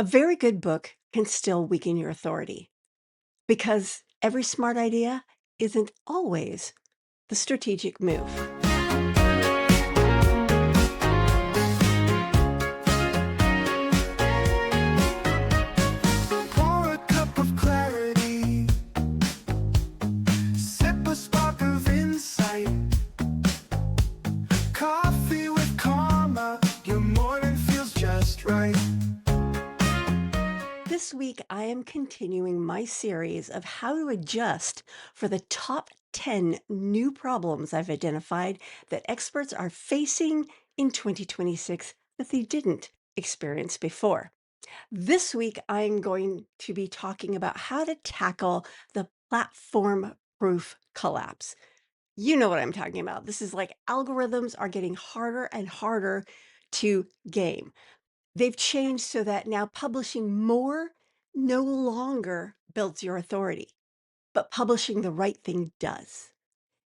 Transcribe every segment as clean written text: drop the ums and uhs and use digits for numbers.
A very good book can still weaken your authority because every smart idea isn't always the strategic move. Pour a cup of clarity, sip a spark of insight. Coffee with Karma, your morning feels just right. This week, I am continuing my series of how to adjust for the top 10 new problems I've identified that experts are facing in 2026 that they didn't experience before. This week, I'm going to be talking about how to tackle the platform proof collapse. You know what I'm talking about. This is like algorithms are getting harder and harder to game. They've changed so that now publishing more no longer builds your authority, but publishing the right thing does.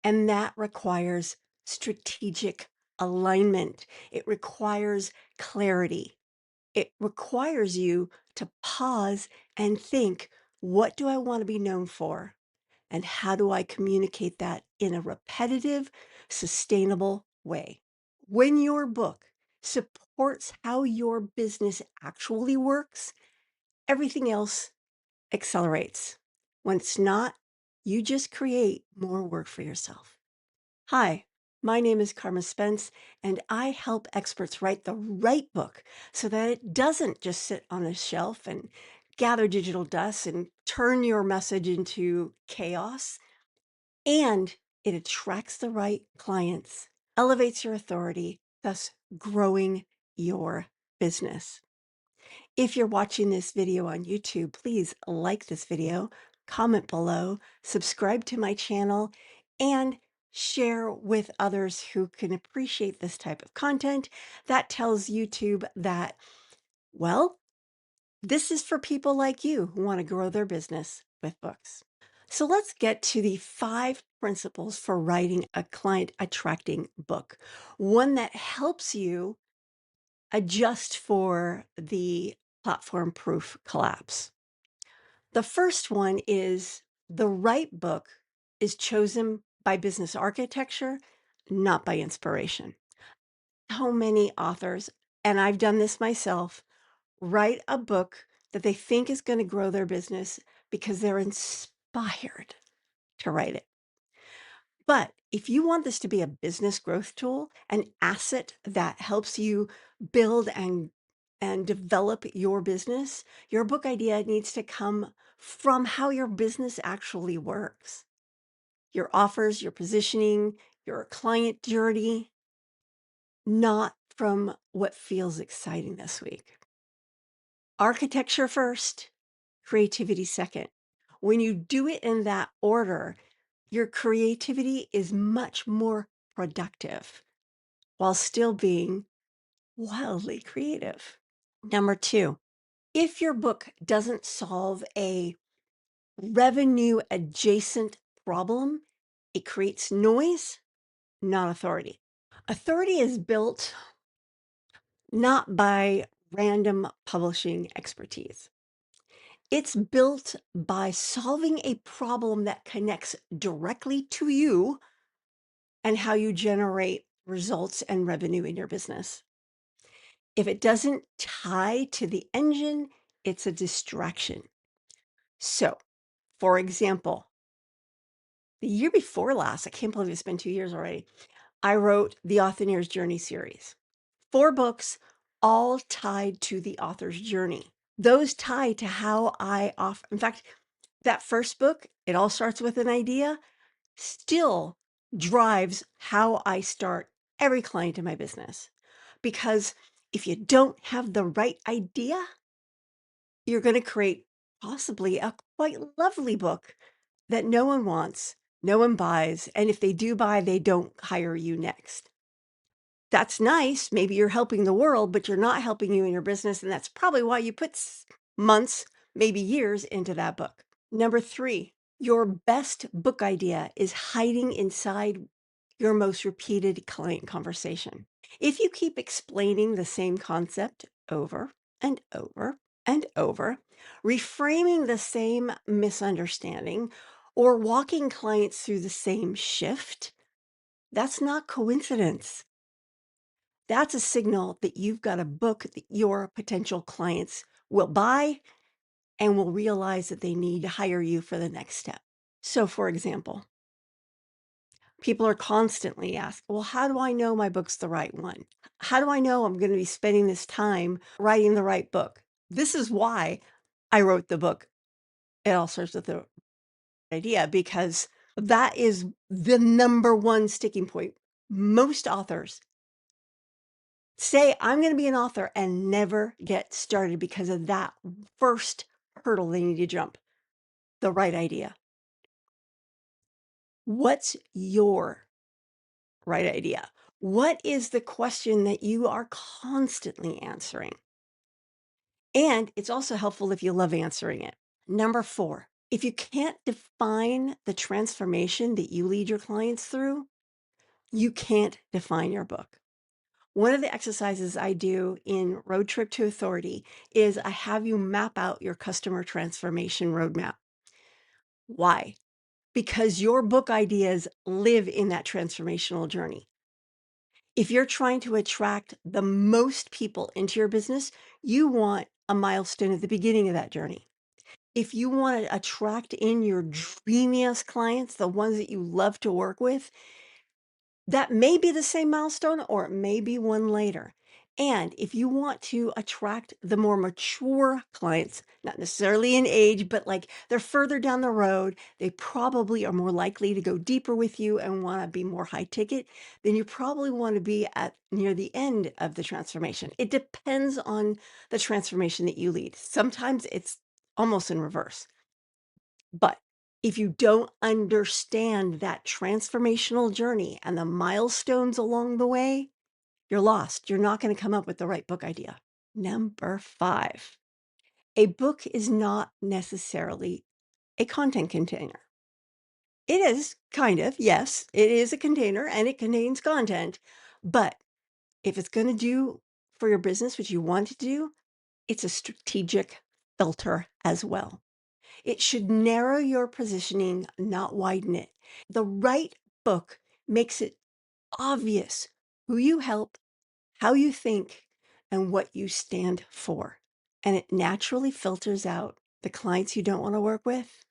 And that requires strategic alignment. It requires clarity. It requires you to pause and think, what do I want to be known for? And how do I communicate that in a repetitive, sustainable way? When your book supports how your business actually works, everything else accelerates. When it's not, you just create more work for yourself. Hi, my name is Carma Spence, and I help experts write the right book so that it doesn't just sit on a shelf and gather digital dust and turn your message into chaos, and it attracts the right clients, elevates your authority, thus growing your business. If you're watching this video on YouTube, please like this video, comment below, subscribe to my channel, and share with others who can appreciate this type of content. That tells YouTube that, well, this is for people like you who want to grow their business with books. So let's get to the 5 principles for writing a client attracting book, one that helps you adjust for the platform proof collapse. The first one is the right book is chosen by business architecture, not by inspiration. So many authors, and I've done this myself, write a book that they think is going to grow their business because they're inspired to write it. But if you want this to be a business growth tool, an asset that helps you build and develop your business, your book idea needs to come from how your business actually works. Your offers, your positioning, your client journey, not from what feels exciting this week. Architecture first, creativity second. When you do it in that order, your creativity is much more productive while still being wildly creative. Number 2, if your book doesn't solve a revenue adjacent problem, it creates noise, not authority. Authority is built not by random publishing expertise. It's built by solving a problem that connects directly to you and how you generate results and revenue in your business. If it doesn't tie to the engine, it's a distraction. So, for example, the year before last, I can't believe it's been 2 years already, I wrote the Author's Journey series. 4 books, all tied to the author's journey. Those tie to how I offer. In fact, that first book, it all starts with an idea, still drives how I start every client in my business. Because if you don't have the right idea, you're going to create possibly a quite lovely book that no one wants, no one buys, and if they do buy, they don't hire you next. That's nice. Maybe you're helping the world, but you're not helping you in your business, and that's probably why you put months, maybe years into that book. Number 3, your best book idea is hiding inside your most repeated client conversation. If you keep explaining the same concept over and over and over, reframing the same misunderstanding or walking clients through the same shift, that's not coincidence. That's a signal that you've got a book that your potential clients will buy and will realize that they need to hire you for the next step. So, for example, people are constantly asked, well, how do I know my book's the right one? How do I know I'm going to be spending this time writing the right book? This is why I wrote the book. It all starts with the idea because that is the number one sticking point. Most authors say, I'm going to be an author and never get started because of that first hurdle they need to jump, the right idea. What's your right idea? What is the question that you are constantly answering? And it's also helpful if you love answering it. Number 4, if you can't define the transformation that you lead your clients through, you can't define your book. One of the exercises I do in Road Trip to Authority is I have you map out your customer transformation roadmap. Why? Because your book ideas live in that transformational journey. If you're trying to attract the most people into your business, you want a milestone at the beginning of that journey. If you want to attract in your dreamiest clients, the ones that you love to work with, that may be the same milestone or it may be one later. And if you want to attract the more mature clients, not necessarily in age, but like they're further down the road, they probably are more likely to go deeper with you and want to be more high ticket, then you probably want to be at near the end of the transformation. It depends on the transformation that you lead. Sometimes it's almost in reverse. But if you don't understand that transformational journey and the milestones along the way, you're lost. You're not going to come up with the right book idea. Number 5, a book is not necessarily a content container. It is kind of, yes, it is a container and it contains content. But if it's going to do for your business what you want to do, it's a strategic filter as well. It should narrow your positioning, not widen it. The right book makes it obvious who you help, how you think, and what you stand for. And it naturally filters out the clients you don't want to work with,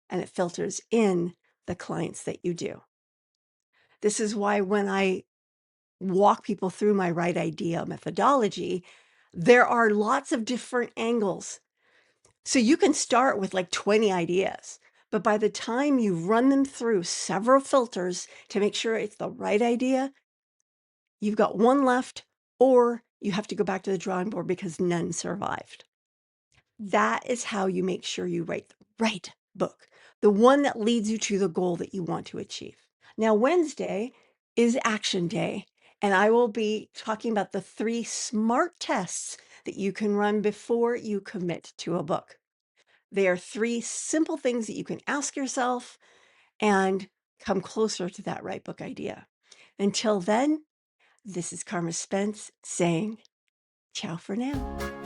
and it filters in the clients that you do. This is why when I walk people through my right idea methodology, there are lots of different angles. So you can start with like 20 ideas, but by the time you run them through several filters to make sure it's the right idea, you've got one left, or you have to go back to the drawing board because none survived. That is how you make sure you write the right book, the one that leads you to the goal that you want to achieve. Now, Wednesday is action day, and I will be talking about the 3 smart tests that you can run before you commit to a book. They are 3 simple things that you can ask yourself and come closer to that right book idea. Until then, this is Carma Spence saying ciao for now.